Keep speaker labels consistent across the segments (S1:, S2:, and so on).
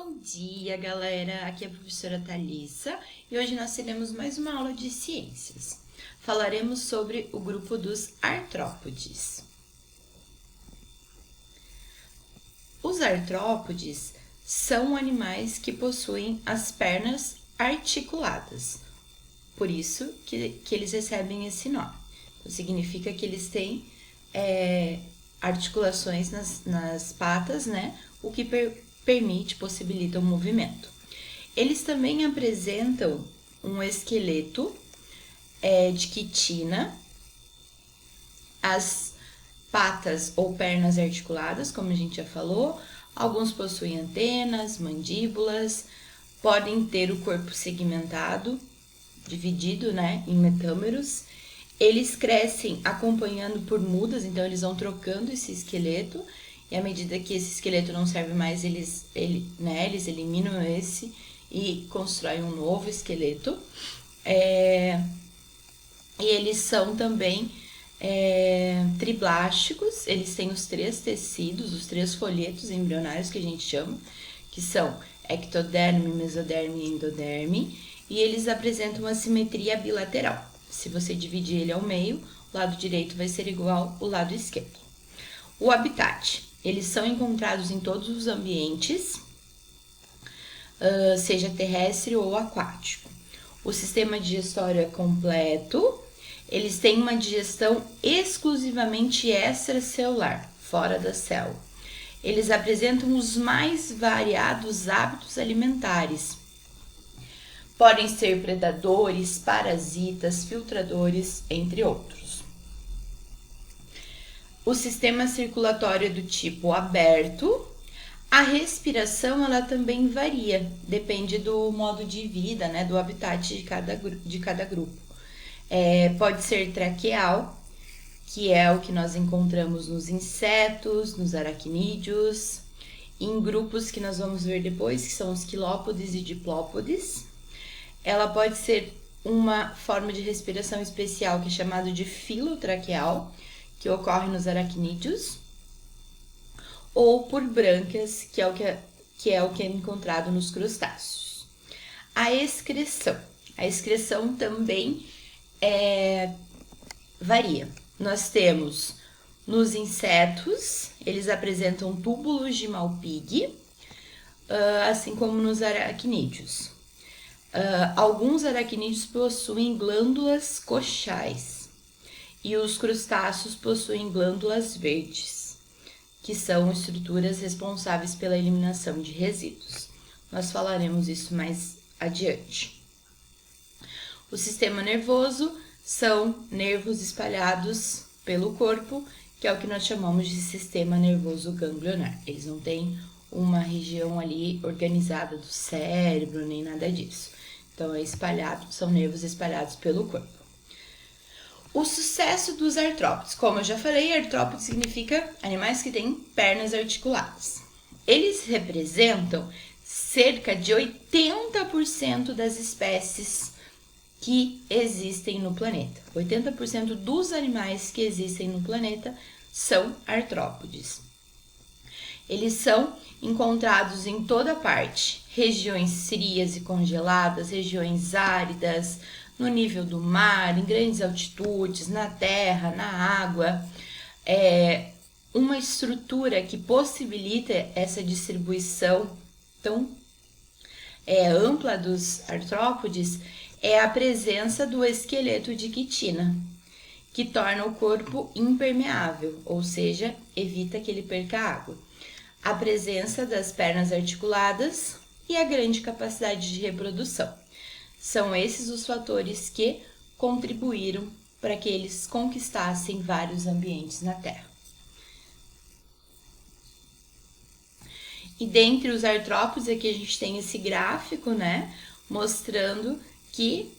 S1: Bom dia, galera! Aqui é a professora Thalissa e hoje nós teremos mais uma aula de ciências. Falaremos sobre o grupo dos artrópodes. Os artrópodes são animais que possuem as pernas articuladas, por isso que eles recebem esse nome. Então, significa que eles têm articulações nas patas, né? O que possibilita o movimento. Eles também apresentam um esqueleto de quitina, as patas ou pernas articuladas, como a gente já falou. Alguns possuem antenas, mandíbulas, podem ter o corpo segmentado, dividido, né, em metâmeros. Eles crescem acompanhando por mudas, então eles vão trocando esse esqueleto. E à medida que esse esqueleto não serve mais, eles eliminam esse e constroem um novo esqueleto. E eles são também triblásticos, eles têm os 3 tecidos, os 3 folhetos embrionários que a gente chama, que são ectoderme, mesoderme e endoderme, e eles apresentam uma simetria bilateral. Se você dividir ele ao meio, o lado direito vai ser igual ao lado esquerdo. O habitat. Eles são encontrados em todos os ambientes, seja terrestre ou aquático. O sistema digestório é completo. Eles têm uma digestão exclusivamente extracelular, fora da célula. Eles apresentam os mais variados hábitos alimentares. Podem ser predadores, parasitas, filtradores, entre outros. O sistema circulatório é do tipo aberto. A respiração, ela também varia, depende do modo de vida, né, do habitat de cada grupo. Pode ser traqueal, que é o que nós encontramos nos insetos, nos aracnídeos, em grupos que nós vamos ver depois, que são os quilópodes e diplópodes. Ela pode ser uma forma de respiração especial, que é chamado de filotraqueal, que ocorre nos aracnídeos, ou por brânquias, que é o que é encontrado nos crustáceos. A excreção também varia. Nós temos nos insetos, eles apresentam túbulos de Malpighi, assim como nos aracnídeos. Alguns aracnídeos possuem glândulas coxais e os crustáceos possuem glândulas verdes, que são estruturas responsáveis pela eliminação de resíduos. Nós falaremos isso mais adiante. O sistema nervoso são nervos espalhados pelo corpo, que é o que nós chamamos de sistema nervoso ganglionar. Eles não têm uma região ali organizada do cérebro, nem nada disso. Então, são nervos espalhados pelo corpo. O sucesso dos artrópodes. Como eu já falei, artrópode significa animais que têm pernas articuladas. Eles representam cerca de 80% das espécies que existem no planeta. 80% dos animais que existem no planeta são artrópodes. Eles são encontrados em toda parte, regiões frias e congeladas, regiões áridas, no nível do mar, em grandes altitudes, na terra, na água. Uma estrutura que possibilita essa distribuição tão ampla dos artrópodes é a presença do esqueleto de quitina, que torna o corpo impermeável, ou seja, evita que ele perca água. A presença das pernas articuladas e a grande capacidade de reprodução. São esses os fatores que contribuíram para que eles conquistassem vários ambientes na Terra. E dentre os artrópodes, aqui a gente tem esse gráfico, né, mostrando que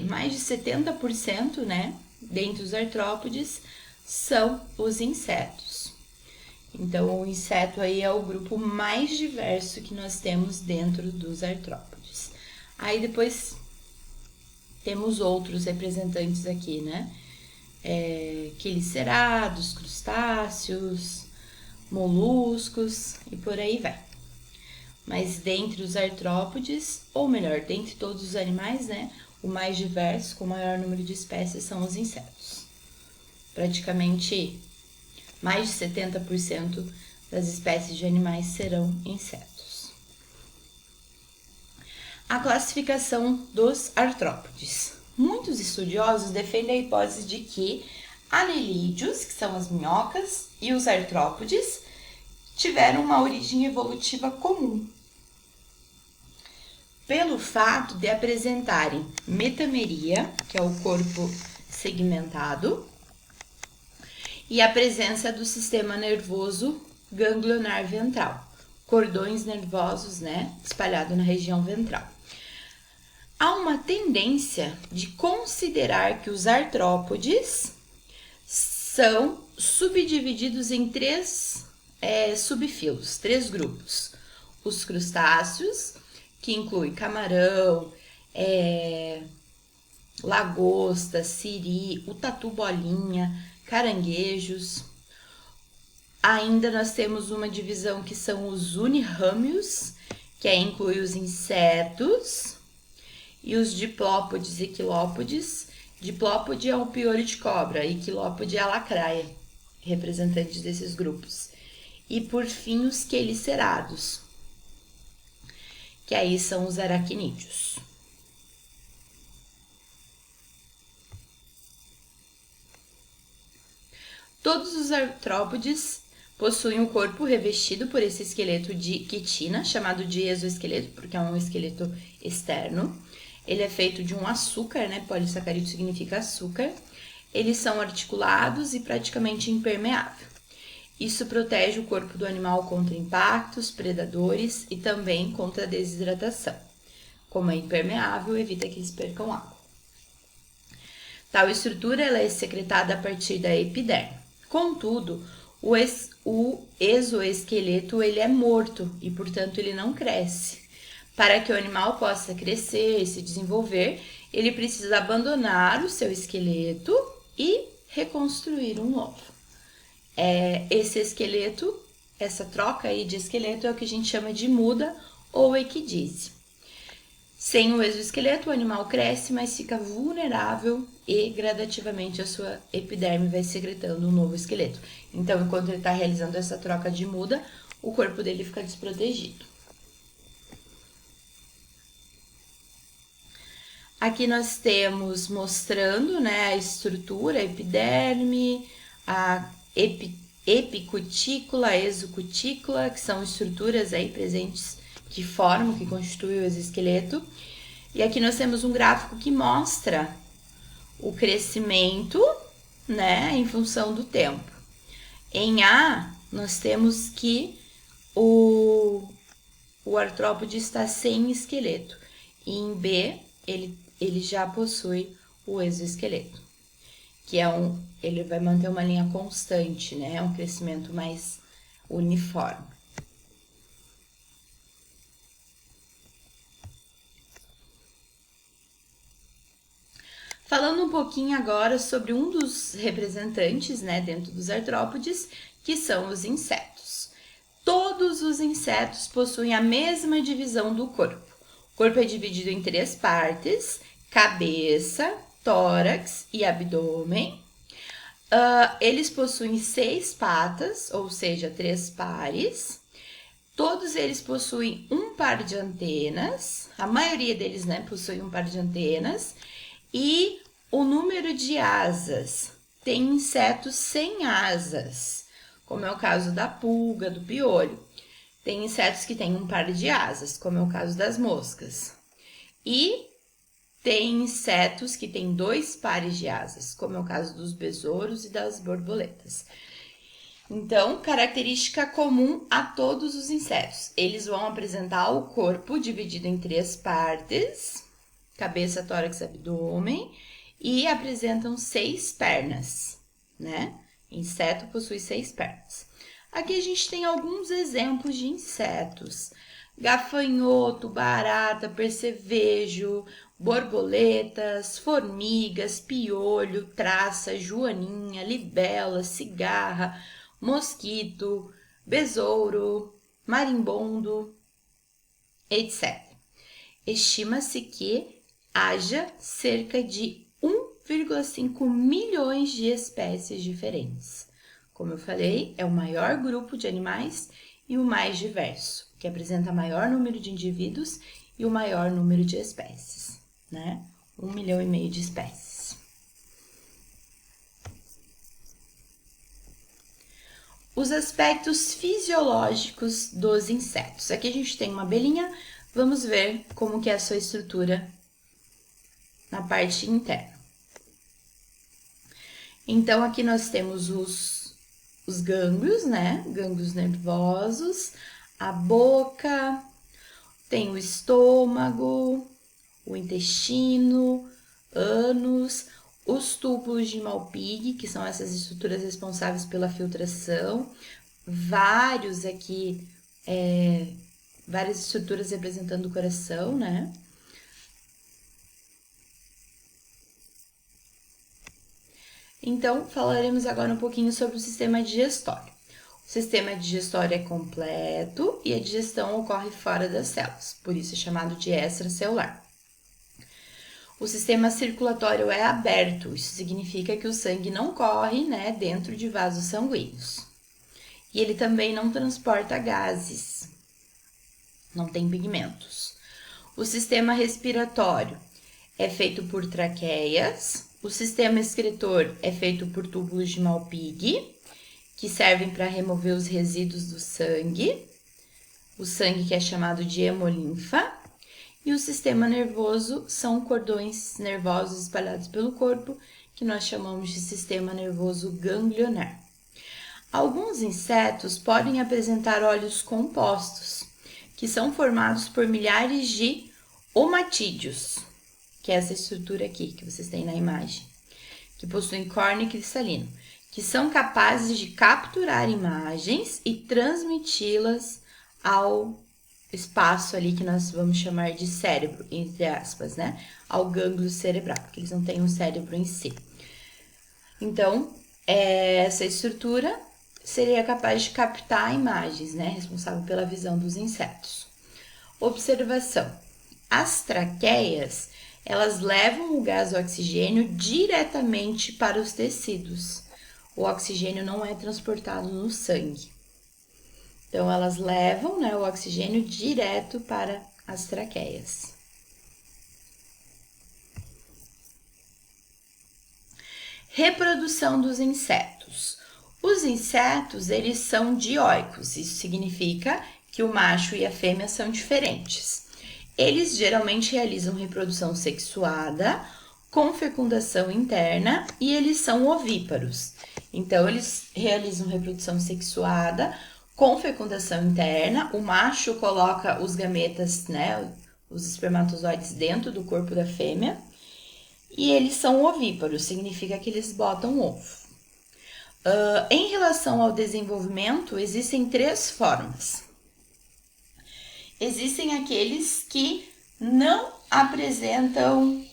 S1: mais de 70%, né, dentre os artrópodes, são os insetos. Então, o inseto aí é o grupo mais diverso que nós temos dentro dos artrópodes. Aí depois temos outros representantes aqui, né? Quelicerados, crustáceos, moluscos e por aí vai. mas dentre os artrópodes, ou melhor, dentre todos os animais, né, o mais diverso, com o maior número de espécies, são os insetos. Praticamente mais de 70% das espécies de animais serão insetos. A classificação dos artrópodes. Muitos estudiosos defendem a hipótese de que anelídeos, que são as minhocas, e os artrópodes tiveram uma origem evolutiva comum, pelo fato de apresentarem metameria, que é o corpo segmentado, e a presença do sistema nervoso ganglionar ventral, cordões nervosos, né, espalhados na região ventral. Há uma tendência de considerar que os artrópodes são subdivididos em três subfilos, três grupos. Os crustáceos, que inclui camarão, lagosta, siri, o tatu-bolinha, caranguejos. Ainda nós temos uma divisão que são os unirrâmios, que inclui os insetos, e os diplópodes e quilópodes. Diplópode é o piolho de cobra e quilópode é a lacraia, representantes desses grupos. E por fim os quelicerados, que aí são os aracnídeos. Todos os artrópodes possuem o corpo revestido por esse esqueleto de quitina, chamado de exoesqueleto, porque é um esqueleto externo. Ele é feito de um açúcar, né? Polissacarídeo significa açúcar. Eles são articulados e praticamente impermeável. Isso protege o corpo do animal contra impactos, predadores e também contra a desidratação. Como é impermeável, evita que eles percam água. Tal estrutura ela é secretada a partir da epiderme. Contudo, o exoesqueleto ele é morto e, portanto, ele não cresce. Para que o animal possa crescer e se desenvolver, ele precisa abandonar o seu esqueleto e reconstruir um novo. Esse esqueleto, essa troca aí de esqueleto é o que a gente chama de muda ou equidise. Sem o exoesqueleto, o animal cresce, mas fica vulnerável e gradativamente a sua epiderme vai secretando um novo esqueleto. Então, enquanto ele está realizando essa troca de muda, o corpo dele fica desprotegido. Aqui nós temos mostrando, né, a estrutura, a epiderme, a epicutícula, a exocutícula, que são estruturas aí presentes que formam, que constituem o exoesqueleto. E aqui nós temos um gráfico que mostra o crescimento, né, em função do tempo. Em A, nós temos que o artrópode está sem esqueleto. E em B, ele já possui o exoesqueleto, que ele vai manter uma linha constante, né? É um crescimento mais uniforme. Falando um pouquinho agora sobre um dos representantes, né, dentro dos artrópodes, que são os insetos. Todos os insetos possuem a mesma divisão do corpo. O corpo é dividido em três partes: cabeça, tórax e abdômen. Eles possuem 6 patas, ou seja, 3 pares. Todos eles possuem um par de antenas. A maioria deles, né, possui um par de antenas. E o número de asas. Tem insetos sem asas, como é o caso da pulga, do piolho. Tem insetos que têm um par de asas, como é o caso das moscas. E tem insetos que têm 2 pares de asas, como é o caso dos besouros e das borboletas. Então, característica comum a todos os insetos. Eles vão apresentar o corpo dividido em 3 partes: cabeça, tórax, abdômen, e apresentam 6 pernas, né? Inseto possui 6 pernas. Aqui a gente tem alguns exemplos de insetos: gafanhoto, barata, percevejo, borboletas, formigas, piolho, traça, joaninha, libela, cigarra, mosquito, besouro, marimbondo. etc. Estima-se que haja cerca de 1,5 milhões de espécies diferentes. Como eu falei, é o maior grupo de animais e o mais diverso, que apresenta maior número de indivíduos e o maior número de espécies, né? 1,5 milhão de espécies. Os aspectos fisiológicos dos insetos. Aqui a gente tem uma abelhinha, vamos ver como que é a sua estrutura na parte interna. Então, aqui nós temos os gânglios, né? Gânglios nervosos, a boca, tem o estômago, o intestino, ânus, os túbulos de Malpighi, que são essas estruturas responsáveis pela filtração, várias estruturas representando o coração, né? Então, falaremos agora um pouquinho sobre o sistema digestório. O sistema digestório é completo e a digestão ocorre fora das células, por isso é chamado de extracelular. O sistema circulatório é aberto, isso significa que o sangue não corre, né, dentro de vasos sanguíneos. E ele também não transporta gases, não tem pigmentos. O sistema respiratório é feito por traqueias. O sistema excretor é feito por túbulos de Malpighi, que servem para remover os resíduos do sangue. O sangue que é chamado de hemolinfa. E o sistema nervoso são cordões nervosos espalhados pelo corpo, que nós chamamos de sistema nervoso ganglionar. Alguns insetos podem apresentar óleos compostos, que são formados por milhares de omatídeos, que é essa estrutura aqui que vocês têm na imagem, que possuem córnea cristalino, que são capazes de capturar imagens e transmiti-las ao espaço ali que nós vamos chamar de cérebro, entre aspas, né? Ao gânglio cerebral, porque eles não têm um cérebro em si. Então, essa estrutura seria capaz de captar imagens, né? Responsável pela visão dos insetos. Observação. As traqueias, elas levam o gás oxigênio diretamente para os tecidos. O oxigênio não é transportado no sangue. Então, elas levam, né, o oxigênio direto para as traqueias. Reprodução dos insetos. Os insetos, eles são dioicos. Isso significa que o macho e a fêmea são diferentes. Eles geralmente realizam reprodução sexuada, com fecundação interna, e eles são ovíparos. Então, eles realizam reprodução sexuada com fecundação interna. O macho coloca os gametas, né, os espermatozoides dentro do corpo da fêmea. E eles são ovíparos, significa que eles botam ovo. Em relação ao desenvolvimento, existem 3 formas. Existem aqueles que não apresentam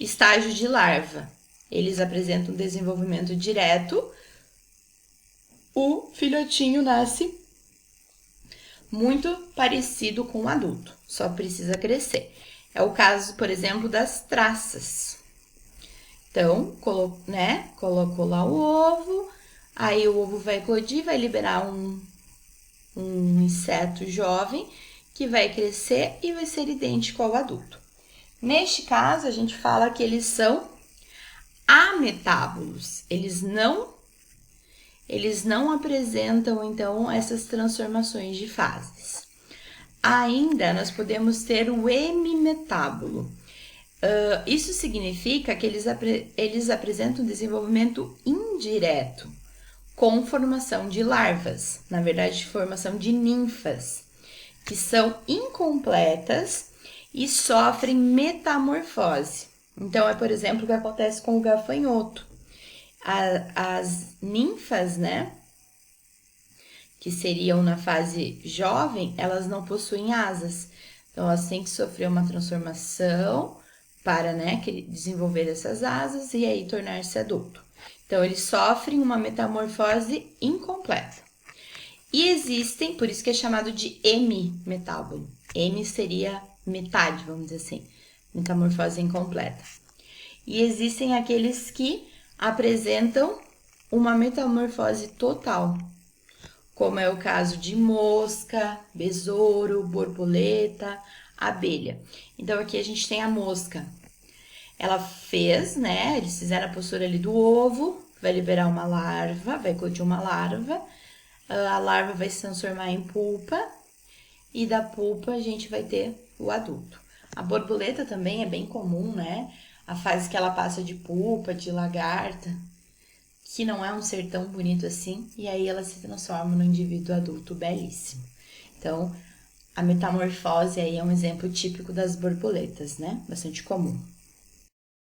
S1: estágio de larva. Eles apresentam desenvolvimento direto. O filhotinho nasce muito parecido com o adulto, só precisa crescer. É o caso, por exemplo, das traças. Então, colocou lá o ovo, aí o ovo vai eclodir, vai liberar um inseto jovem que vai crescer e vai ser idêntico ao adulto. Neste caso, a gente fala que eles são ametábolos. Eles não apresentam, então, essas transformações de fases. Ainda, nós podemos ter o hemimetábolo. Isso significa que eles apresentam desenvolvimento indireto, com formação de larvas, na verdade, formação de ninfas, que são incompletas e sofrem metamorfose. Então, por exemplo, o que acontece com o gafanhoto. As ninfas, né, que seriam na fase jovem, elas não possuem asas. Então, elas têm que sofrer uma transformação para, né, desenvolver essas asas e aí tornar-se adulto. Então, eles sofrem uma metamorfose incompleta. E existem, por isso que é chamado de hemimetábolo. Hemi seria metade, vamos dizer assim, metamorfose incompleta. E existem aqueles que apresentam uma metamorfose total, como é o caso de mosca, besouro, borboleta, abelha. Então aqui a gente tem a mosca. Ela fez, né? Eles fizeram a postura ali do ovo, vai liberar uma larva, vai eclodir uma larva. A larva vai se transformar em pupa e da pupa a gente vai ter o adulto. A borboleta também é bem comum, né? A fase que ela passa de pupa, de lagarta, que não é um ser tão bonito assim, e aí ela se transforma no indivíduo adulto belíssimo. Então, a metamorfose aí é um exemplo típico das borboletas, né? Bastante comum.